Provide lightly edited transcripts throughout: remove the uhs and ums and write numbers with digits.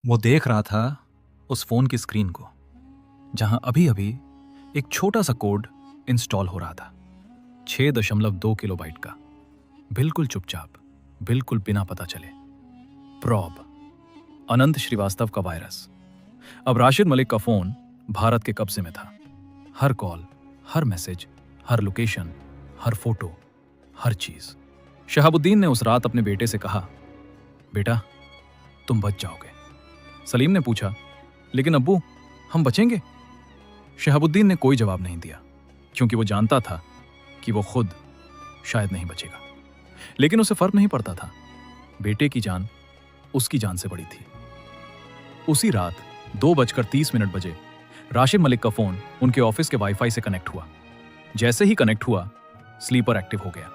वो देख रहा था उस फोन की स्क्रीन को, जहां अभी अभी एक छोटा सा कोड इंस्टॉल हो रहा था। 6.2 किलोबाइट का, बिल्कुल चुपचाप, बिल्कुल बिना पता चले। प्रॉब, अनंत श्रीवास्तव का वायरस। अब राशिद मलिक का फोन भारत के कब्जे में था। हर कॉल, हर मैसेज, हर लोकेशन, हर फोटो, हर चीज। शहाबुद्दीन ने उस रात अपने बेटे से कहा, बेटा तुम बच जाओगे। सलीम ने पूछा, लेकिन अब्बू हम बचेंगे? शहाबुद्दीन ने कोई जवाब नहीं दिया, क्योंकि वो जानता था कि वो खुद शायद नहीं बचेगा। लेकिन उसे फर्क नहीं पड़ता था, बेटे की जान उसकी जान से बड़ी थी। उसी रात 2:30 बजे राशिद मलिक का फोन उनके ऑफिस के वाईफाई से कनेक्ट हुआ। जैसे ही कनेक्ट हुआ, स्लीपर एक्टिव हो गया।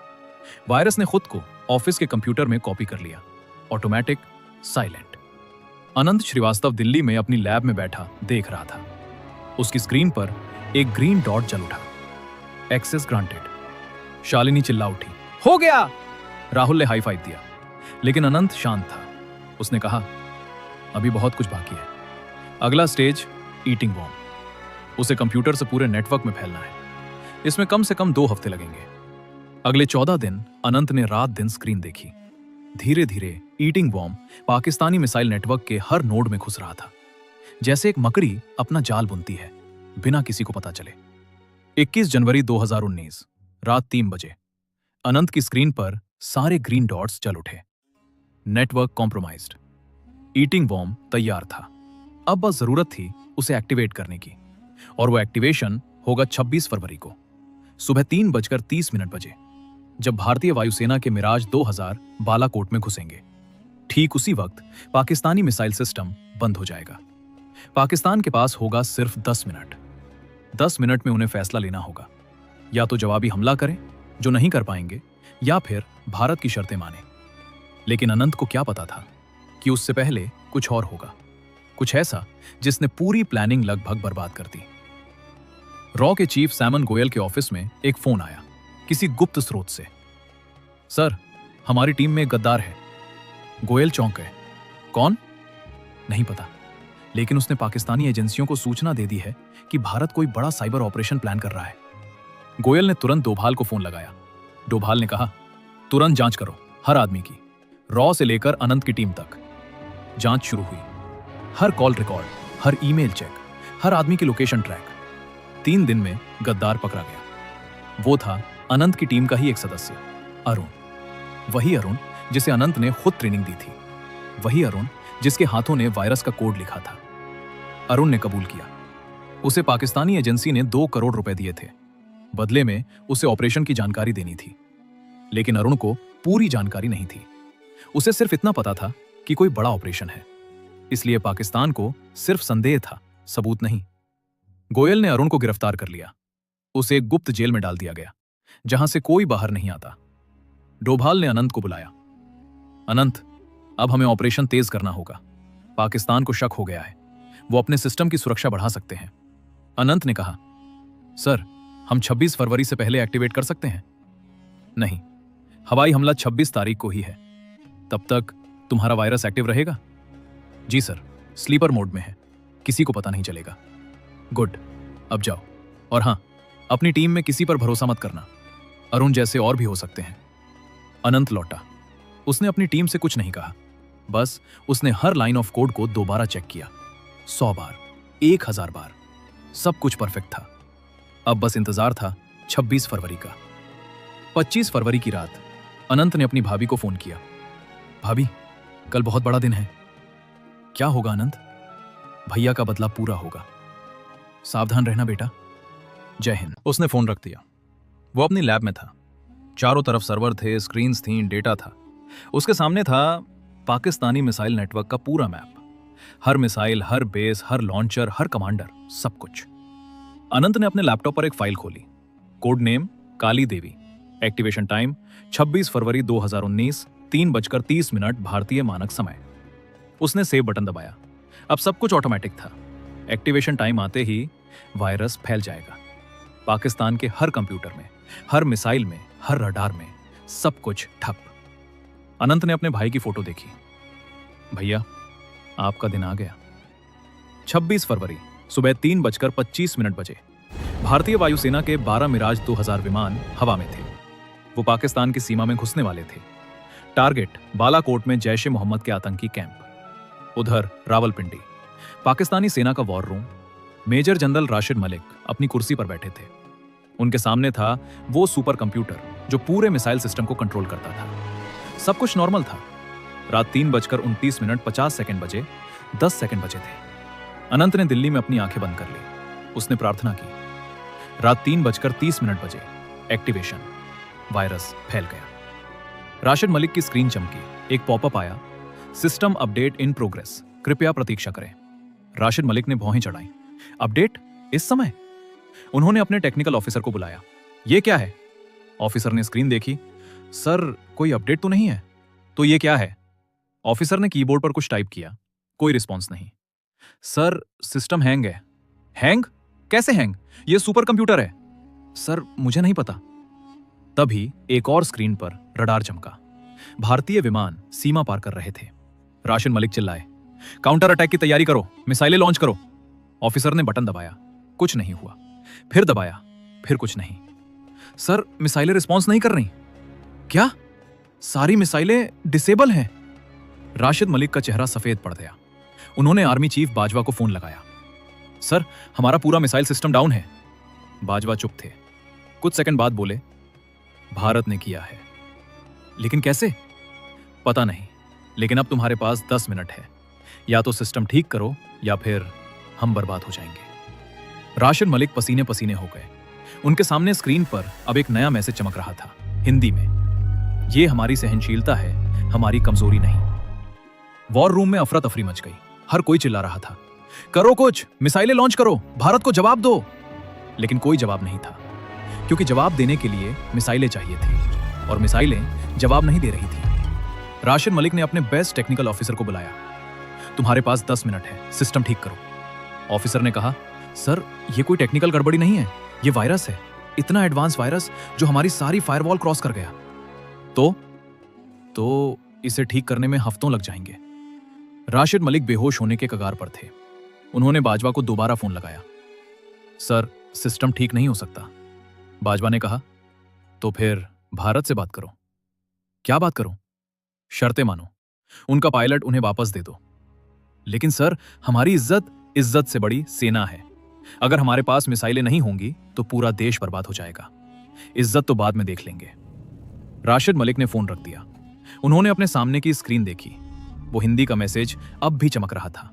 वायरस ने खुद को ऑफिस के कंप्यूटर में कॉपी कर लिया। Automatic, silent. अनंत श्रीवास्तव दिल्ली में अपनी लैब में बैठा देख रहा था। उसकी स्क्रीन पर एक ग्रीन डॉट जल उठा। Access granted. शालिनी चिल्ला उठी, हो गया। राहुल ने हाई फाइव दिया, लेकिन अनंत शांत था। उसने कहा, अभी बहुत कुछ बाकी है। अगला स्टेज, ईटिंग बॉम्ब। उसे कंप्यूटर से पूरे नेटवर्क में फैलना है। इसमें कम से कम 2 हफ्ते लगेंगे। अगले 14 दिन अनंत ने रात दिन स्क्रीन देखी। धीरे धीरे eating bomb Pakistani missile network के हर नोड में घुस रहा था, जैसे एक मकड़ी अपना जाल बुनती है, बिना किसी को पता चले। 21 जनवरी 2019 रात 3 बजे अनंत की स्क्रीन पर सारे ग्रीन डॉट्स जल उठे। Network compromised. ईटिंग बॉम्ब तैयार था। अब बस जरूरत थी उसे एक्टिवेट करने की, और वो एक्टिवेशन होगा 26 फरवरी को सुबह 3:30 बजे, जब भारतीय वायुसेना के मिराज 2000 बालाकोट में घुसेंगे। ठीक उसी वक्त पाकिस्तानी मिसाइल सिस्टम बंद हो जाएगा। पाकिस्तान के पास होगा सिर्फ 10 मिनट। 10 मिनट में उन्हें फैसला लेना होगा, या तो जवाबी हमला करें, जो नहीं कर पाएंगे, या फिर भारत की शर्तें माने। लेकिन अनंत को क्या पता था कि उससे पहले कुछ और होगा, कुछ ऐसा जिसने पूरी प्लानिंग लगभग बर्बाद कर दी। रॉ के चीफ सैमन गोयल के ऑफिस में एक फोन आया, किसी गुप्त स्रोत से। सर, हमारी टीम में एक गद्दार है। गोयल चौंक गए। कौन? नहीं पता, लेकिन उसने पाकिस्तानी एजेंसियों को सूचना दे दी है कि भारत कोई बड़ा साइबर ऑपरेशन प्लान कर रहा है। गोयल ने तुरंत डोभाल को फोन लगाया। डोभाल ने कहा, तुरंत जांच करो, हर आदमी की, रॉ से लेकर अनंत की टीम तक। जांच शुरू हुई। हर कॉल रिकॉर्ड, हर ईमेल चेक, हर आदमी की लोकेशन ट्रैक। 3 दिन में गद्दार पकड़ा गया। वो था अनंत की टीम का ही एक सदस्य, अरुण। वही अरुण जिसे अनंत ने खुद ट्रेनिंग दी थी। वही अरुण जिसके हाथों ने वायरस का कोड लिखा था। अरुण ने कबूल किया। उसे पाकिस्तानी एजेंसी ने 2 करोड़ रुपए दिए थे। बदले में उसे ऑपरेशन की जानकारी देनी थी। लेकिन अरुण को पूरी जानकारी नहीं थी। उसे सिर्फ इतना पता था कि कोई बड़ा ऑपरेशन है। इसलिए पाकिस्तान को सिर्फ संदेह था, सबूत नहीं। गोयल ने अरुण को गिरफ्तार कर लिया। उसे एक गुप्त जेल में डाल दिया गया, जहां से कोई बाहर नहीं आता। डोभाल ने अनंत को बुलाया। अनंत, अब हमें ऑपरेशन तेज करना होगा। पाकिस्तान को शक हो गया है, वो अपने सिस्टम की सुरक्षा बढ़ा सकते हैं। अनंत ने कहा, सर, हम 26 फरवरी से पहले एक्टिवेट कर सकते हैं? नहीं, हवाई हमला 26 तारीख को ही है। तब तक तुम्हारा वायरस एक्टिव रहेगा? जी सर, स्लीपर मोड में है, किसी को पता नहीं चलेगा। गुड, अब जाओ। और हां, अपनी टीम में किसी पर भरोसा मत करना, अरुण जैसे और भी हो सकते हैं। अनंत लौटा। उसने अपनी टीम से कुछ नहीं कहा, बस उसने हर लाइन ऑफ कोड को दोबारा चेक किया। 100 बार, 1000 बार, सब कुछ परफेक्ट था। अब बस इंतजार था 26 फरवरी का। 25 फरवरी की रात अनंत ने अपनी भाभी को फोन किया। भाभी, कल बहुत बड़ा दिन है। क्या होगा अनंत? भैया का बदला पूरा होगा, सावधान रहना बेटा। जय हिंद। उसने फोन रख दिया। वो अपनी लैब में था। चारों तरफ सर्वर थे, स्क्रीन्स थीं, डेटा था। उसके सामने था पाकिस्तानी मिसाइल नेटवर्क का पूरा मैप। हर मिसाइल, हर बेस, हर लॉन्चर, हर कमांडर, सब कुछ। अनंत ने अपने लैपटॉप पर एक फाइल खोली। कोड नेम काली देवी। एक्टिवेशन टाइम 26 फरवरी 2019 3:30 भारतीय मानक समय। उसने सेव बटन दबाया। अब सब कुछ ऑटोमेटिक था। एक्टिवेशन टाइम आते ही वायरस फैल जाएगा। पाकिस्तान के हर कंप्यूटर में, हर मिसाइल में, हर रडार में, सब कुछ ठप। अनंत ने अपने भाई की फोटो देखी। भैया, आपका दिन आ गया। 26 फरवरी सुबह 3:25 बजे भारतीय वायुसेना के 12 मिराज 2000 विमान हवा में थे। वो पाकिस्तान की सीमा में घुसने वाले थे। टारगेट बालाकोट में जैश ए मोहम्मद के आतंकी कैंप। उधर रावलपिंडी पाकिस्तानी सेना का war room. Major general Rashid Malik अपनी कुर्सी पर बैठे थे। उनके सामने था वो सुपर कंप्यूटर जो पूरे मिसाइल सिस्टम को कंट्रोल करता था। सब कुछ नॉर्मल था। रात 3:29:50 बजे 10 सेकंड बजे थे। अनंत ने दिल्ली में अपनी आंखें बंद कर ली। उसने प्रार्थना की। रात 3:30 बजे एक्टिवेशन। वायरस फैल गया। राशिद मलिक की स्क्रीन चमकी। एक पॉपअप आया, सिस्टम अपडेट इन प्रोग्रेस, कृपया प्रतीक्षा करें। राशिद मलिक ने भौहें चढ़ाई। अपडेट इस समय? उन्होंने अपने टेक्निकल ऑफिसर को बुलाया। ये क्या है? ऑफिसर ने स्क्रीन देखी। सर, कोई अपडेट तो नहीं है। तो ये क्या है? ऑफिसर ने कीबोर्ड पर कुछ टाइप किया। कोई रिस्पॉन्स नहीं। सर, सिस्टम हैंग है। हैंग? कैसे हैंग? ये सुपर कंप्यूटर है। सर, मुझे नहीं पता। तभी एक और स्क्रीन पर रडार चमका। भारतीय विमान सीमा पार कर रहे थे। राशिद मलिक चिल्लाए, काउंटर अटैक की तैयारी करो, मिसाइलें लॉन्च करो। ऑफिसर ने बटन दबाया। कुछ नहीं हुआ। फिर दबाया, फिर कुछ नहीं। सर, मिसाइलें रिस्पॉन्स नहीं कर रही। क्या? सारी मिसाइलें डिसेबल हैं। राशिद मलिक का चेहरा सफेद पड़ गया। उन्होंने आर्मी चीफ बाजवा को फोन लगाया। सर, हमारा पूरा मिसाइल सिस्टम डाउन है। बाजवा चुप थे। कुछ सेकंड बाद बोले, भारत ने किया है। लेकिन कैसे? पता नहीं, लेकिन अब तुम्हारे पास 10 मिनट है। या तो सिस्टम ठीक करो या फिर हम बर्बाद हो जाएंगे। राशिद मलिक पसीने पसीने हो गए। उनके सामने स्क्रीन पर अब एक नया मैसेज चमक रहा था, हिंदी में। ये हमारी सहनशीलता है, हमारी कमजोरी नहीं। वॉर रूम में अफरा तफरी मच गई। हर कोई चिल्ला रहा था, करो कुछ, मिसाइलें लॉन्च करो, भारत को जवाब दो। लेकिन कोई जवाब नहीं था, क्योंकि जवाब देने के लिए मिसाइलें चाहिए थी और मिसाइलें जवाब नहीं दे रही थी। राशिद मलिक ने अपने बेस्ट टेक्निकल ऑफिसर को बुलाया। तुम्हारे पास 10 मिनट है, सिस्टम ठीक करो। ऑफिसर ने कहा, सर, ये कोई टेक्निकल गड़बड़ी नहीं है, ये वायरस है। इतना एडवांस वायरस जो हमारी सारी फायरवॉल क्रॉस कर गया। तो इसे ठीक करने में हफ्तों लग जाएंगे। राशिद मलिक बेहोश होने के कगार पर थे। उन्होंने बाजवा को दोबारा फोन लगाया। सर, सिस्टम ठीक नहीं हो सकता। बाजवा ने कहा, तो फिर भारत से बात करो। क्या बात करूं? शर्तें मानो, उनका पायलट उन्हें वापस दे दो। लेकिन सर, हमारी इज्जत से बड़ी सेना है। अगर हमारे पास मिसाइलें नहीं होंगी तो पूरा देश बर्बाद हो जाएगा। इज्जत तो बाद में देख लेंगे। राशिद मलिक ने फोन रख दिया। उन्होंने अपने सामने की स्क्रीन देखी। वो हिंदी का मैसेज अब भी चमक रहा था।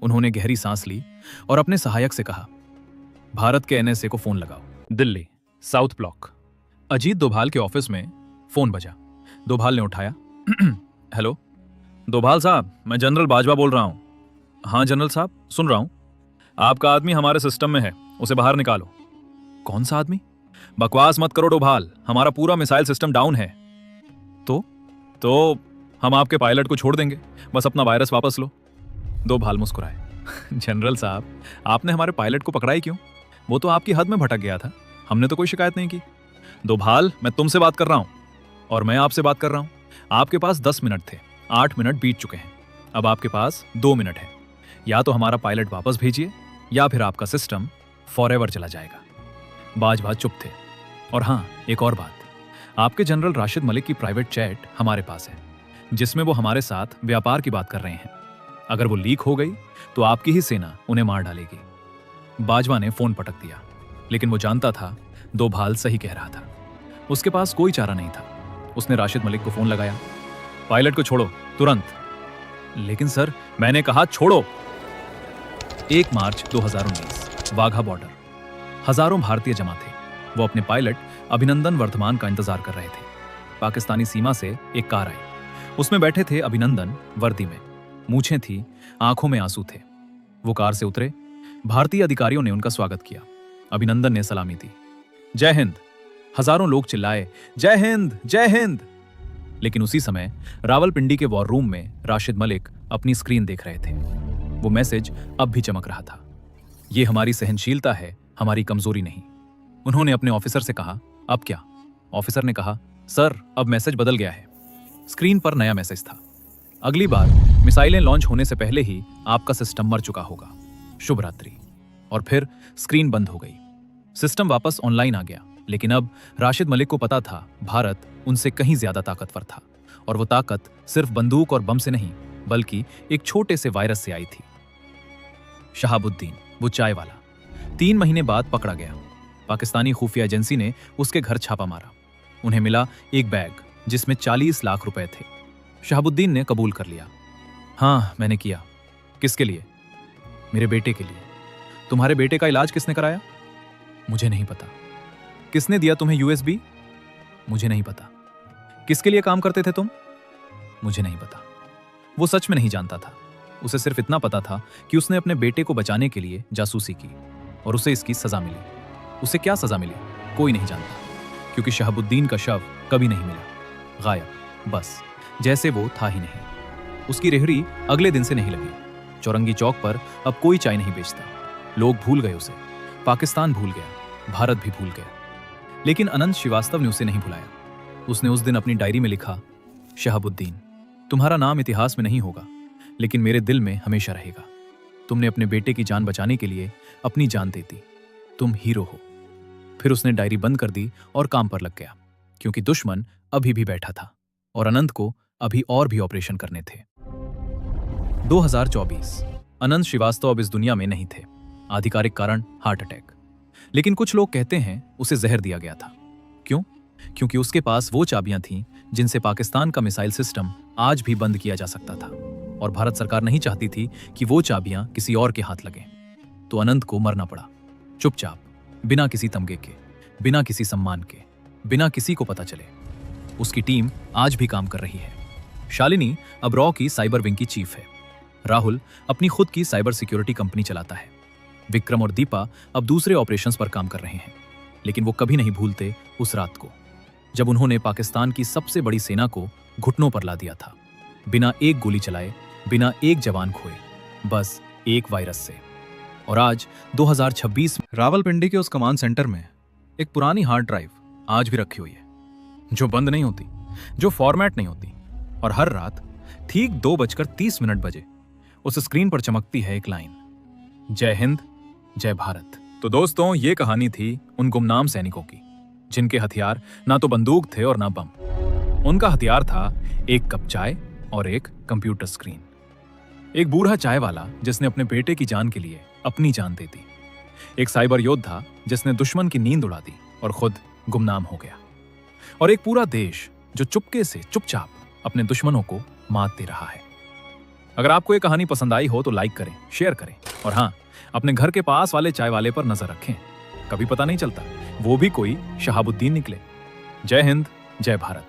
उन्होंने गहरी सांस ली और अपने सहायक से कहा, भारत के एनएसए को फोन लगाओ। Delhi, South Block. अजीत डोभाल के ऑफिस में फोन बजा। डोभाल ने उठाया। हेलो डोभाल साहब, मैं जनरल बाजवा बोल रहा हूं। हाँ जनरल साहब, सुन रहा हूं। आपका आदमी हमारे सिस्टम में है, उसे बाहर निकालो। कौन सा आदमी? बकवास मत करो डोभाल, हमारा पूरा मिसाइल सिस्टम डाउन है। तो हम आपके पायलट को छोड़ देंगे, बस अपना वायरस वापस लो। डोभाल मुस्कुराए। जनरल साहब, आपने हमारे पायलट को पकड़ा ही क्यों? वो तो आपकी हद में भटक गया था, हमने तो कोई शिकायत नहीं की। डोभाल, मैं तुमसे बात कर रहा हूं और मैं आपसे बात कर रहा हूं। आपके पास 10 मिनट थे, 8 मिनट बीत चुके हैं। अब आपके पास 2 मिनट है। या तो हमारा पायलट वापस भेजिए या फिर आपका सिस्टम फॉरएवर चला जाएगा। बाजवा चुप थे। और हाँ, एक और बात, आपके जनरल राशिद मलिक की प्राइवेट चैट हमारे पास है, जिसमें वो हमारे साथ व्यापार की बात कर रहे हैं। अगर वो लीक हो गई तो आपकी ही सेना उन्हें मार डालेगी। बाजवा ने फोन पटक दिया, लेकिन वो जानता था डोभाल सही कह रहा था। उसके पास कोई चारा नहीं था। उसने राशिद मलिक को फोन लगाया। पायलट को छोड़ो तुरंत। लेकिन सर, मैंने कहा छोड़ो। 1 मार्च 2019, वाघा बॉर्डर। हजारों भारतीय जमा थे। वो अपने पायलट अभिनंदन वर्धमान का इंतजार कर रहे थे। पाकिस्तानी सीमा से एक कार आई। उसमें बैठे थे अभिनंदन, वर्दी में, मूछें थी, आंखों में आंसू थे। वो कार से उतरे। भारतीय अधिकारियों ने उनका स्वागत किया। अभिनंदन ने सलामी दी। जय हिंद। हजारों लोग चिल्लाए, जय हिंद, जय हिंद। लेकिन उसी समय रावलपिंडी के वॉर रूम में राशिद मलिक अपनी स्क्रीन देख रहे थे। वो मैसेज अब भी चमक रहा था। ये हमारी सहनशीलता है, हमारी कमजोरी नहीं। उन्होंने अपने ऑफिसर से कहा, अब क्या? ऑफिसर ने कहा, सर, अब मैसेज बदल गया है। स्क्रीन पर नया मैसेज था। अगली बार मिसाइलें लॉन्च होने से पहले ही आपका सिस्टम मर चुका होगा। शुभ रात्रि। और फिर स्क्रीन बंद हो गई। सिस्टम वापस ऑनलाइन आ गया, लेकिन अब राशिद मलिक को पता था भारत उनसे कहीं ज्यादा ताकतवर था, और वो ताकत सिर्फ बंदूक और बम से नहीं बल्कि एक छोटे से वायरस से आई थी। शहाबुद्दीन, वो चाय वाला, 3 महीने बाद पकड़ा गया। पाकिस्तानी खुफिया एजेंसी ने उसके घर छापा मारा। उन्हें मिला एक बैग जिसमें 40 लाख रुपए थे। शहाबुद्दीन ने कबूल कर लिया, हाँ मैंने किया। किसके लिए? मेरे बेटे के लिए। तुम्हारे बेटे का इलाज किसने कराया? मुझे नहीं पता। किसने दिया तुम्हें यूएसबी? मुझे नहीं पता। किसके लिए काम करते थे तुम? मुझे नहीं पता। वो सच में नहीं जानता था। उसे सिर्फ इतना पता था कि उसने अपने बेटे को बचाने के लिए जासूसी की और उसे इसकी सजा मिली। उसे क्या सजा मिली कोई नहीं जानता, क्योंकि शहाबुद्दीन का शव कभी नहीं मिला। गायब, बस जैसे वो था ही नहीं। उसकी रेहड़ी अगले दिन से नहीं लगी। चौरंगी चौक पर अब कोई चाय नहीं बेचता। लोग भूल गए उसे। पाकिस्तान भूल गया, भारत भी भूल गया। लेकिन अनंत श्रीवास्तव ने उसे नहीं भुलाया। उसने उस दिन अपनी डायरी में लिखा, शहाबुद्दीन, तुम्हारा नाम इतिहास में नहीं होगा, लेकिन मेरे दिल में हमेशा रहेगा। तुमने अपने बेटे की जान बचाने के लिए अपनी जान दे दी। तुम हीरो हो। फिर उसने डायरी बंद कर दी और काम पर लग गया, क्योंकि दुश्मन अभी भी बैठा था और अनंत को अभी और भी ऑपरेशन करने थे। 2024। अनंत श्रीवास्तव अब इस दुनिया में नहीं थे। आधिकारिक कारण हार्ट अटैक। लेकिन कुछ लोग कहते हैं उसे जहर दिया गया था। क्यों? क्योंकि उसके पास वो चाबियां थीं जिनसे पाकिस्तान का मिसाइल सिस्टम आज भी बंद किया जा सकता था, और भारत सरकार नहीं चाहती थी कि वो चाबियां किसी और के हाथ लगें। तो अनंत को मरना पड़ा, चुपचाप, बिना किसी तमगे के, बिना किसी सम्मान के, बिना किसी को पता चले। उसकी टीम आज भी काम कर रही है। शालिनी अब रॉ की साइबर विंग की चीफ है। राहुल अपनी खुद की साइबर सिक्योरिटी कंपनी चलाता है। विक्रम और दीपा अब दूसरे ऑपरेशंस पर काम कर रहे हैं। लेकिन वो कभी नहीं भूलते उस रात को, जब उन्होंने पाकिस्तान की सबसे बड़ी सेना को घुटनों पर ला दिया था, बिना एक गोली चलाए, बिना एक जवान खोए, बस एक वायरस से। और आज 2026 में रावलपिंडी के उस कमांड सेंटर में एक पुरानी हार्ड ड्राइव आज भी रखी हुई है, जो बंद नहीं होती, जो फॉर्मेट नहीं होती, और हर रात ठीक 2:30 बजे उस स्क्रीन पर चमकती है एक लाइन, जय हिंद, जय भारत। तो दोस्तों, ये कहानी थी उन गुमनाम सैनिकों की, जिनके हथियार ना तो बंदूक थे और ना बम। उनका हथियार था एक कप चाय और एक कंप्यूटर स्क्रीन। एक बूढ़ा चाय वाला जिसने अपने बेटे की जान के लिए अपनी जान दे दी। एक साइबर योद्धा जिसने दुश्मन की नींद उड़ा दी और खुद गुमनाम हो गया। और एक पूरा देश जो चुपके से चुपचाप अपने दुश्मनों को मात दे रहा है। अगर आपको ये कहानी पसंद आई हो तो लाइक करें, शेयर करें, और हाँ, अपने घर के पास वाले चाय वाले पर नजर रखें। कभी पता नहीं चलता, वो भी कोई शहाबुद्दीन निकले। जय हिंद, जय भारत।